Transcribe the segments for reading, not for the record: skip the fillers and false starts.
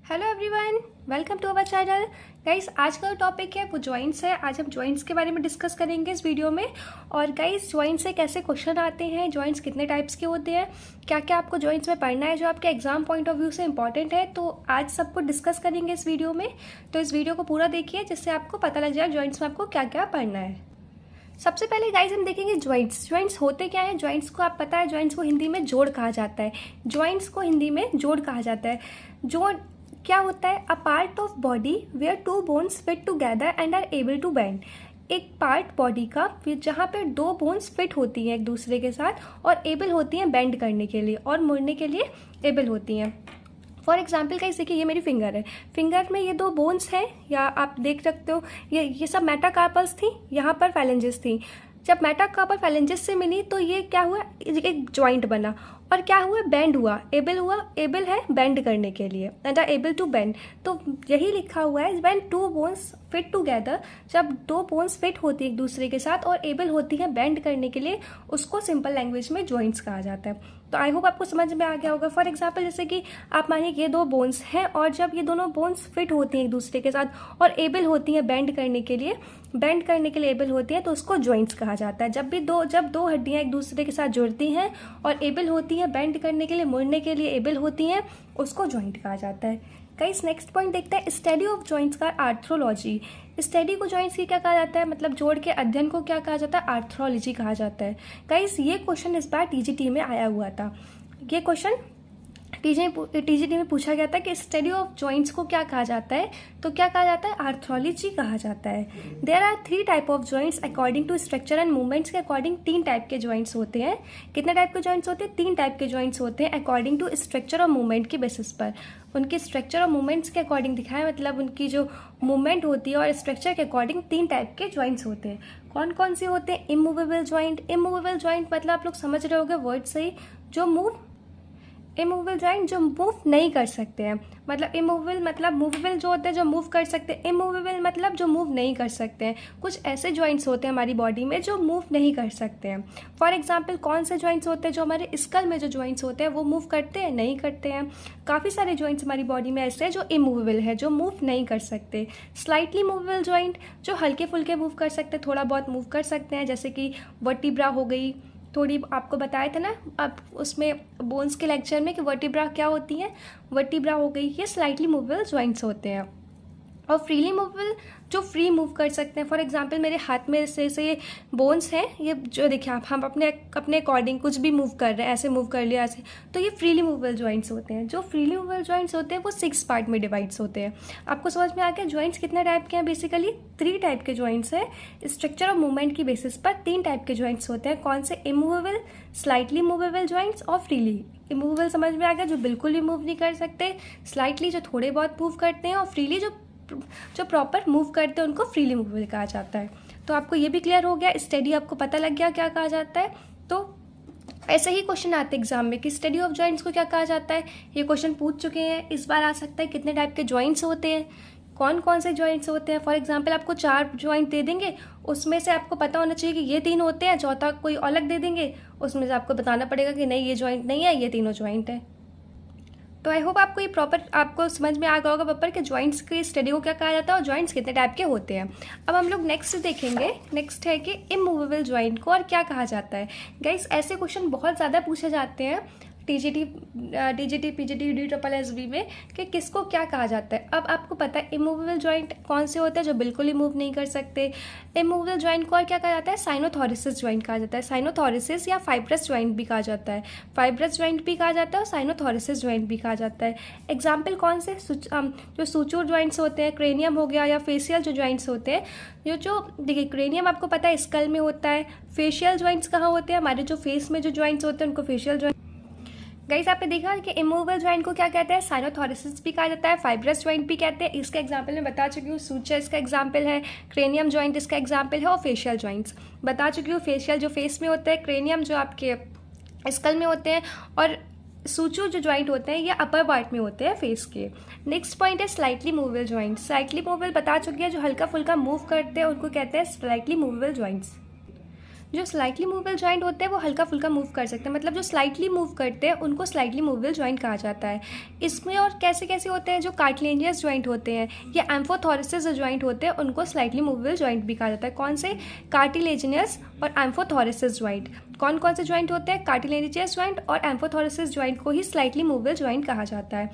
Hello everyone, welcome to our channel. Guys, आज का जो टॉपिक है वो जॉइंट्स है। आज हम जॉइंट्स के बारे में डिस्कस करेंगे इस वीडियो में। और गाइस, जॉइंट्स से कैसे क्वेश्चन आते हैं, जॉइंट्स कितने टाइप्स के होते हैं, क्या क्या आपको जॉइंट्स में पढ़ना है जो आपके एग्जाम पॉइंट ऑफ व्यू से इंपॉर्टेंट है, तो आज सब कुछ डिस्कस करेंगे इस वीडियो में। तो इस वीडियो को पूरा देखिए जिससे आपको पता लग जाए जॉइंट्स में आपको क्या क्या पढ़ना है। सबसे पहले गाइस हम देखेंगे जॉइंट्स। जॉइंट्स होते क्या है? जॉइंट्स को आप पता है, जॉइंट्स को हिंदी में जोड़ कहा जाता है। जॉइंट्स को हिंदी में जोड़ कहा जाता है। जोड़ क्या होता है? A part of body where two bones fit together and are able to bend. एक पार्ट बॉडी का जहाँ पे दो बोन्स फिट होती हैं एक दूसरे के साथ और एबल होती हैं बेंड करने के लिए और मुड़ने के लिए एबल होती हैं। फॉर एग्जाम्पल गाइस देखिए, ये मेरी फिंगर है। फिंगर में ये दो बोन्स हैं, या आप देख सकते हो ये सब मेटाकार्पल्स थी, यहाँ पर फैलेंजेस थी। जब मेटाकार्पल फैलेंजेस से मिली तो ये क्या हुआ, एक जॉइंट बना और क्या हुआ, बेंड हुआ, एबल है बेंड करने के लिए, and are able to bend. तो यही लिखा हुआ है, when two bones fit together, जब दो बोन्स फिट होती है एक दूसरे के साथ और एबल होती है बेंड करने के लिए, उसको सिंपल लैंग्वेज में जॉइंट्स कहा जाता है। तो आई होप आपको समझ में आ गया होगा। फॉर एग्जाम्पल जैसे कि आप मानिए ये दो बोन्स हैं और जब ये दोनों बोन्स फिट होती हैं एक दूसरे के साथ और एबल होती हैं बेंड करने के लिए एबल होती हैं, तो उसको जॉइंट्स कहा जाता है। जब दो हड्डियां एक दूसरे के साथ जुड़ती हैं और एबल होती हैं बेंड करने के लिए, मुड़ने के लिए एबल होती हैं, उसको जॉइंट कहा जाता है। गाइस, नेक्स्ट पॉइंट देखते हैं, स्टडी ऑफ जॉइंट्स का आर्थ्रोलॉजी। स्टडी को जॉइंट्स की क्या कहा जाता है, मतलब जोड़ के अध्ययन को क्या कहा जाता है? आर्थ्रोलॉजी कहा जाता है। गाइस, ये क्वेश्चन इस बार टीजीटी में आया हुआ था। ये क्वेश्चन टीजीटी में पूछा गया था कि स्टडी ऑफ जॉइंट्स को क्या कहा जाता है, तो क्या कहा जाता है? आर्थ्रोलॉजी कहा जाता है। There are 3 type of joints according to structure and movements के अकॉर्डिंग 3 टाइप के जॉइंट्स होते हैं। कितने टाइप के जॉइंट्स होते हैं? 3 टाइप के जॉइंट्स होते हैं अकॉर्डिंग टू स्ट्रक्चर और मूवमेंट के बेसिस पर। उनके स्ट्रक्चर और मूवमेंट्स के अकॉर्डिंग दिखाएं, मतलब उनकी जो मूवमेंट होती है और स्ट्रक्चर के अकॉर्डिंग 3 टाइप के जॉइंट्स होते हैं। कौन कौन से होते हैं? Immovable joint. इमूवेबल जॉइंट मतलब आप लोग समझ रहे होंगे वर्ड से ही, इमूवेबल जॉइंट जो मूव नहीं कर सकते हैं। मतलब इमूवेबल मतलब मूवेबल जो होते हैं जो मूव कर सकते हैं, इमूवेबल मतलब जो मूव नहीं कर सकते हैं। कुछ ऐसे जॉइंट्स होते हैं हमारी बॉडी में जो मूव नहीं कर सकते हैं। फॉर एग्जांपल कौन से जॉइंट्स होते हैं? जो हमारे स्कल में जो जॉइंट्स होते हैं वो मूव करते हैं, नहीं करते हैं। काफ़ी सारे जॉइंट्स हमारी बॉडी में ऐसे हैं जो इमूवेबल है, जो मूव नहीं कर सकते। स्लाइटली मूवेबल जॉइंट जो हल्के फुल्के मूव कर सकते हैं, थोड़ा बहुत मूव कर सकते हैं, जैसे कि वर्टिब्रा हो गई। थोड़ी आपको बताया था ना अब उसमें बोन्स के लेक्चर में कि वर्टिब्रा क्या होती है, वर्टिब्रा हो गई। ये स्लाइटली मूवेबल जॉइंट्स होते हैं। और फ्रीली मूवेबल जो फ्री मूव कर सकते हैं। फॉर एग्जांपल मेरे हाथ में से ये बोन्स हैं, ये जो देखिए आप, हम अपने अकॉर्डिंग कुछ भी मूव कर रहे हैं, ऐसे मूव कर लिया ऐसे, तो ये फ्रीली मूवेबल जॉइंट्स होते हैं। जो फ्रीली मूवेबल जॉइंट्स होते हैं वो 6 पार्ट में डिवाइड्स होते हैं। आपको समझ में आ गया जॉइंट्स कितने टाइप के हैं? बेसिकली 3 टाइप के जॉइंट्स हैं। स्ट्रक्चर और मूवमेंट की बेसिस पर 3 टाइप के जॉइंट्स होते हैं। कौन से? इमूवेबल, स्लाइटली मूवेबल जॉइंट्स और फ्रीली। इमूवेबल समझ में आ गया, जो बिल्कुल भी मूव नहीं कर सकते। स्लाइटली जो थोड़े बहुत मूव करते हैं, और फ्रीली जो प्रॉपर मूव करते हैं उनको फ्रीली मूवेबल कहा जाता है। तो आपको ये भी क्लियर हो गया, स्टडी आपको पता लग गया क्या कहा जाता है। तो ऐसे ही क्वेश्चन आते हैं एग्जाम में कि स्टडी ऑफ जॉइंट्स को क्या कहा जाता है। ये क्वेश्चन पूछ चुके हैं, इस बार आ सकता है कितने टाइप के जॉइंट्स होते हैं, कौन कौन से जॉइंट्स होते हैं। फॉर एग्जांपल आपको 4 जॉइंट दे देंगे, उसमें से आपको पता होना चाहिए कि ये 3 होते हैं, चौथा कोई अलग दे देंगे, उसमें से आपको बताना पड़ेगा कि नहीं ये जॉइंट नहीं है, ये तीनों जॉइंट है। तो आई होप आपको ये प्रॉपर आपको समझ में आ गया होगा प्रॉपर कि जॉइंट्स की स्टडी को क्या कहा जाता है और जॉइंट्स कितने टाइप के होते हैं। अब हम लोग नेक्स्ट देखेंगे, नेक्स्ट है कि इमूवेबल जॉइंट को और क्या कहा जाता है। गाइस, ऐसे क्वेश्चन बहुत ज़्यादा पूछे जाते हैं टीजीटी, पीजीटी, DSSB में कि किसको क्या कहा जाता है। अब आपको पता है इमूवेबल जॉइंट कौन से होते हैं जो बिल्कुल ही मूव नहीं कर सकते। इमूवेबल जॉइंट को और क्या कहा जाता है? साइनोथोरेसिस जॉइंट कहा जाता है। साइनोथोरेसिस या फाइब्रस जॉइंट भी कहा जाता है। फाइब्रस जॉइंट भी कहा जाता है और साइनोथोरेसिस जॉइंट भी कहा जाता है। एग्जाम्पल कौन से? जो सूचूर जॉइंट्स होते हैं, क्रेनियम हो गया, या फेशियल जो जॉइंट्स होते हैं, जो देखिए क्रेनियम आपको पता है स्कल में होता है। फेशियल जॉइंट्स कहाँ होते हैं? हमारे जो फेस में जो जॉइंट्स होते हैं उनको फेशियल जॉइंट। गाइस, आपने देखा कि इमूवेबल जॉइंट को क्या कहते हैं? साइनोथोरेसिस भी कहा जाता है, फाइब्रस जॉइंट भी कहते हैं। इसका एग्जांपल मैं बता चुकी हूँ, सूचर इसका एग्जांपल है, क्रेनियम जॉइंट इसका एग्जांपल है, और फेशियल जॉइंट्स बता चुकी हूँ। फेशियल जो फेस में होता है, क्रेनियम जो आपके स्कल में होते हैं, और सूचू जो जॉइंट होते हैं ये अपर पार्ट में होते हैं फेस के। नेक्स्ट पॉइंट है slightly movable joint. Slightly movable बता चुकी है, जो हल्का फुल्का मूव करते हैं उनको कहते हैं स्लाइटली मूवेबल जॉइंट्स। जो स्लाइटली मूवेबल जॉइंट होते हैं वो हल्का फुल्का मूव कर सकते हैं, मतलब जो स्लाइटली मूव करते हैं उनको स्लाइटली मूवेबल जॉइंट कहा जाता है। इसमें और कैसे कैसे होते हैं, जो कार्टिलेजियस जॉइंट होते हैं या एम्फोथोरेसिस जॉइंट होते हैं उनको स्लाइटली मूवेबल जॉइंट भी कहा जाता है। कौन से? कार्टिलेजियस और एम्फोथोरेसिस जॉइंट। कौन कौन से जॉइंट होते हैं? कार्टिलेजियस जॉइंट और एम्फोथोरेसिस जॉइंट को ही स्लाइटली मूवेबल जॉइंट कहा जाता है।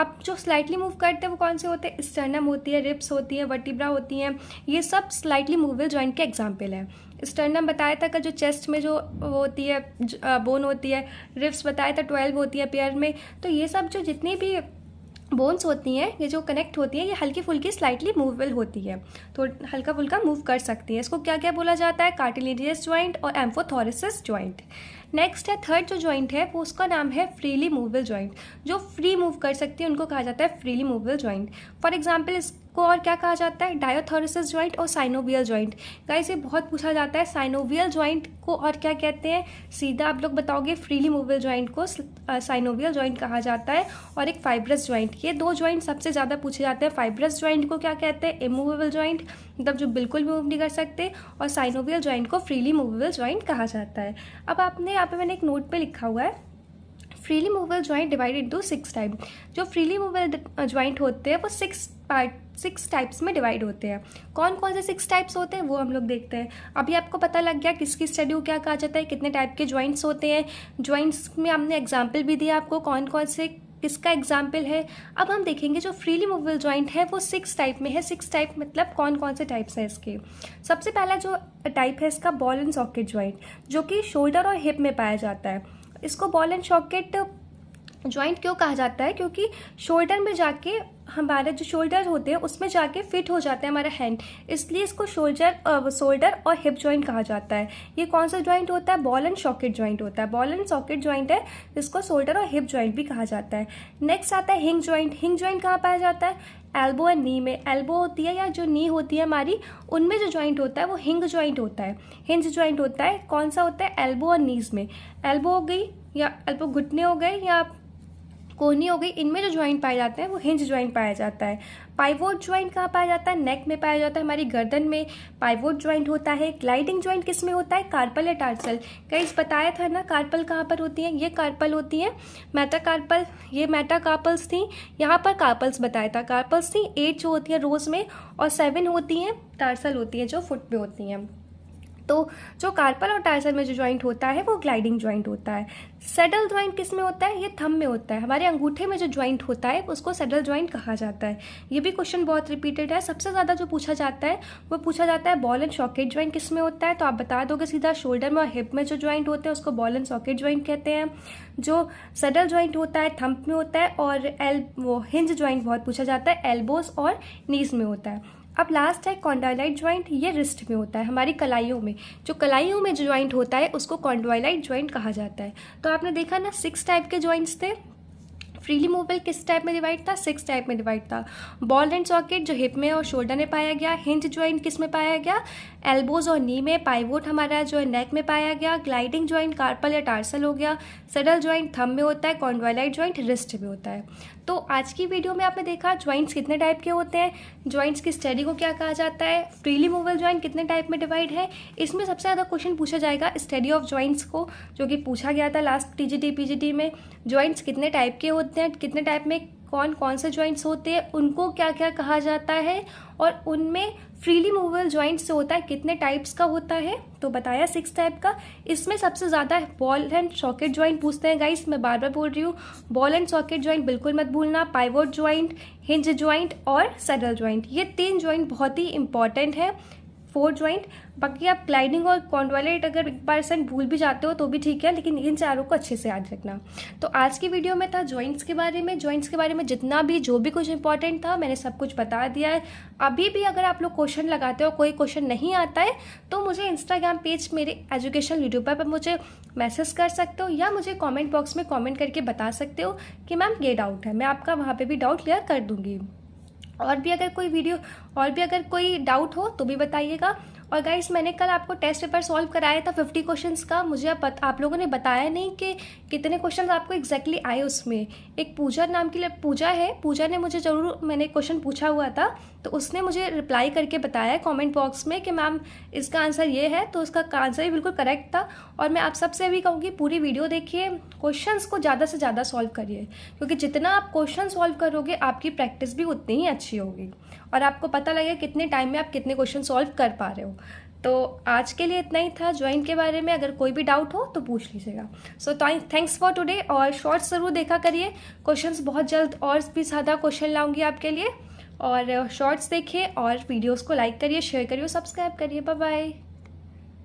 अब जो स्लाइटली मूव करते हैं वो कौन से होते हैं? स्टर्नम होती है, रिब्स होती है, वर्टिब्रा होती हैं, ये सब स्लाइटली मूवेबल जॉइंट के एग्जाम्पल है। स्टर्नम बताया था कि जो चेस्ट में जो होती है बोन होती है, रिब्स बताया था 12 होती है पेयर में। तो ये सब जो जितनी भी बोन्स होती हैं, ये जो कनेक्ट होती हैं, ये हल्की फुल्की स्लाइटली मूवेबल होती है, तो हल्का फुल्का मूव कर सकती है। इसको क्या क्या बोला जाता है? कार्टिलेजियस जॉइंट और एम्फोथोरेसिस जॉइंट। नेक्स्ट है थर्ड जो जॉइंट है वो उसका नाम है फ्रीली मूवेबल जॉइंट। जो फ्री मूव कर सकती है उनको कहा जाता है freely movable joint. For example इसको और क्या कहा जाता है? डायोथोरेसिस जॉइंट और साइनोवियल जॉइंट। गाइस ये बहुत पूछा जाता है, साइनोवियल जॉइंट को और क्या कहते हैं? सीधा आप लोग बताओगे फ्रीली मूवेबल जॉइंट को साइनोवियल जॉइंट कहा जाता है। और एक फाइब्रस जॉइंट, ये दो जॉइंट सबसे ज़्यादा पूछे जाते हैं। फाइब्रस जॉइंट को क्या कहते हैं? इमूवेबल जॉइंट, मतलब जो बिल्कुल मूव नहीं कर सकते, और साइनोवियल जॉइंट को फ्रीली मूवेबल जॉइंट कहा जाता है। अब आपने यहाँ पे मैंने एक नोट पे लिखा हुआ है freely movable joint divided into 6 type. जो फ्रीली मूवेबल जॉइंट होते हैं वो 6 टाइप्स में डिवाइड होते हैं। कौन कौन से 6 टाइप्स होते हैं वो हम लोग देखते हैं। अभी आपको पता लग गया किसकी स्टडी को क्या कहा जाता है, कितने टाइप के जॉइंट्स होते हैं। जॉइंट्स में हमने एग्जाम्पल भी दिया आपको कौन कौन से किसका एग्जाम्पल है। अब हम देखेंगे जो फ्रीली मूवेबल जॉइंट है वो 6 टाइप में है। 6 टाइप मतलब कौन कौन से टाइप्स हैं इसके। सबसे पहला जो टाइप है इसका बॉल एंड सॉकेट जॉइंट, जो कि शोल्डर और हिप में पाया जाता है। इसको बॉल एंड सॉकेट जॉइंट क्यों कहा जाता है? क्योंकि शोल्डर में जाके हमारे जो शोल्डर होते हैं उसमें जाके फिट हो जाता है हमारा हैंड, इसलिए इसको शोल्डर और हिप जॉइंट कहा जाता है। ये कौन सा जॉइंट होता है? बॉल एंड सॉकेट जॉइंट होता है। बॉल एंड सॉकेट जॉइंट है, इसको शोल्डर और हिप जॉइंट भी कहा जाता है। नेक्स्ट आता है हिंग जॉइंट। हिंग जॉइंट कहाँ पाया जाता है? एल्बो एंड नी में। एल्बो होती है या जो नी होती है हमारी, उनमें जो जॉइंट होता है वो हिंग जॉइंट होता है। हिंज जॉइंट होता है। कौन सा होता है? एल्बो और नीज में। एल्बो हो गई या एल्बो घुटने हो गए या कोहनी हो गई, इनमें जो जॉइंट पाए जाते हैं वो हिंज जॉइंट पाया जाता है। पाइवोट जॉइंट कहाँ पाया जाता है? नेक में पाया जाता है, हमारी गर्दन में पाइवोट जॉइंट होता है। ग्लाइडिंग जॉइंट किस में होता है? कार्पल या टार्सल। कहीं बताया था ना कार्पल कहाँ पर होती हैं? ये कार्पल होती हैं, मेटाकार्पल, ये मेटाकार्पल्स थी। यहाँ पर कार्पल्स बताया था। कार्पल्स थी 8 जो होती हैं रोज में, और 7 होती हैं टार्सल होती हैं जो फुट में होती हैं। तो जो कार्पल और टार्सल में जो जॉइंट होता है वो ग्लाइडिंग जॉइंट होता है। सैडल जॉइंट किस में होता है? ये थंब में होता है। हमारे अंगूठे में जो जॉइंट होता है उसको सैडल जॉइंट कहा जाता है। ये भी क्वेश्चन बहुत रिपीटेड है। सबसे ज़्यादा जो पूछा जाता है वो पूछा जाता है बॉल एंड सॉकेट जॉइंट किस में होता है, तो आप बता दोगे सीधा शोल्डर में और हिप में जो जॉइंट होते हैं उसको बॉल एंड सॉकेट जॉइंट कहते हैं। जो सैडल जॉइंट होता है थंब में होता है, और वो हिंज जॉइंट बहुत पूछा जाता है, एल्बोस और नीज में होता है। अब लास्ट है कॉन्डोलाइट जॉइंट। ये रिस्ट में होता है, हमारी कलाइयों में। जो कलाइयों में जो जॉइंट होता है उसको कॉन्डोलाइट जॉइंट कहा जाता है। तो आपने देखा ना 6 टाइप के जॉइंट्स थे। फ्रीली मूवेबल किस टाइप में डिवाइड था? 6 टाइप में डिवाइड था। बॉल एंड सॉकेट जो हिप में और शोल्डर में पाया गया। हिंज जॉइंट किस में पाया गया? एल्बोज और नी में। पाइवोट हमारा जो है नेक में पाया गया। ग्लाइडिंग जॉइंट कार्पल या टार्सल हो गया। सैडल जॉइंट थंब में होता है। कॉन्डोलाइट जॉइंट रिस्ट में होता है। तो आज की वीडियो में आपने देखा जॉइंट्स कितने टाइप के होते हैं, जॉइंट्स की स्टडी को क्या कहा जाता है, फ्रीली मूवेबल जॉइंट कितने टाइप में डिवाइड है। इसमें सबसे ज़्यादा क्वेश्चन पूछा जाएगा स्टडी ऑफ जॉइंट्स को, जो कि पूछा गया था लास्ट टीजीटी पीजीटी में। जॉइंट्स कितने टाइप के होते हैं, कितने टाइप में कौन कौन से जॉइंट्स होते हैं, उनको क्या क्या कहा जाता है, और उनमें फ्रीली मूवेबल जॉइंट्स से होता है कितने टाइप्स का होता है। तो बताया 6 टाइप का। इसमें सबसे ज़्यादा बॉल एंड सॉकेट जॉइंट पूछते हैं गाइस, मैं बार बार बोल रही हूँ, बॉल एंड सॉकेट जॉइंट बिल्कुल मत भूलना। पाइवोट जॉइंट, हिंज जॉइंट और सैडल जॉइंट, ये 3 जॉइंट बहुत ही इंपॉर्टेंट है। 4 जॉइंट, बाकी आप ग्लाइडिंग और कॉन्डोलाइट अगर 1% भूल भी जाते हो तो भी ठीक है, लेकिन इन चारों को अच्छे से याद रखना। तो आज की वीडियो में था जॉइंट्स के बारे में। जॉइंट्स के बारे में जितना भी जो भी कुछ इंपॉर्टेंट था मैंने सब कुछ बता दिया है। अभी भी अगर आप लोग क्वेश्चन लगाते हो, कोई क्वेश्चन नहीं आता है, तो मुझे इंस्टाग्राम पेज मेरे एजुकेशन यूट्यूबर पर मुझे मैसेज कर सकते हो, या मुझे कॉमेंट बॉक्स में कॉमेंट करके बता सकते हो कि मैम ये डाउट है। मैं आपका वहाँ पर भी डाउट क्लियर कर दूँगी। और भी अगर कोई डाउट हो तो भी बताइएगा। और गाइस मैंने कल आपको टेस्ट पेपर सॉल्व कराया था 50 क्वेश्चंस का। मुझे आप लोगों ने बताया नहीं कि कितने क्वेश्चंस आपको एग्जैक्टली आए उसमें। एक पूजा नाम की पूजा है, पूजा ने मुझे ज़रूर, मैंने क्वेश्चन पूछा हुआ था तो उसने मुझे रिप्लाई करके बताया कमेंट बॉक्स में कि मैम इसका आंसर ये है, तो उसका आंसर भी बिल्कुल करेक्ट था। और मैं आप सबसे भी कहूँगी पूरी वीडियो देखिए, क्वेश्चंस को ज़्यादा से ज़्यादा सॉल्व करिए, क्योंकि जितना आप क्वेश्चन सॉल्व करोगे आपकी प्रैक्टिस भी उतनी ही अच्छी होगी और आपको पता लगेगा कितने टाइम में आप कितने क्वेश्चन सॉल्व कर पा रहे हो। तो आज के लिए इतना ही था ज्वाइन के बारे में। अगर कोई भी डाउट हो तो पूछ लीजिएगा। So thanks for today. और शॉर्ट्स ज़रूर देखा करिए, क्वेश्चंस बहुत जल्द और भी ज़्यादा क्वेश्चन लाऊंगी आपके लिए। और शॉर्ट्स देखिए और वीडियोस को लाइक करिए, शेयर करिए, सब्सक्राइब करिए। Bye bye.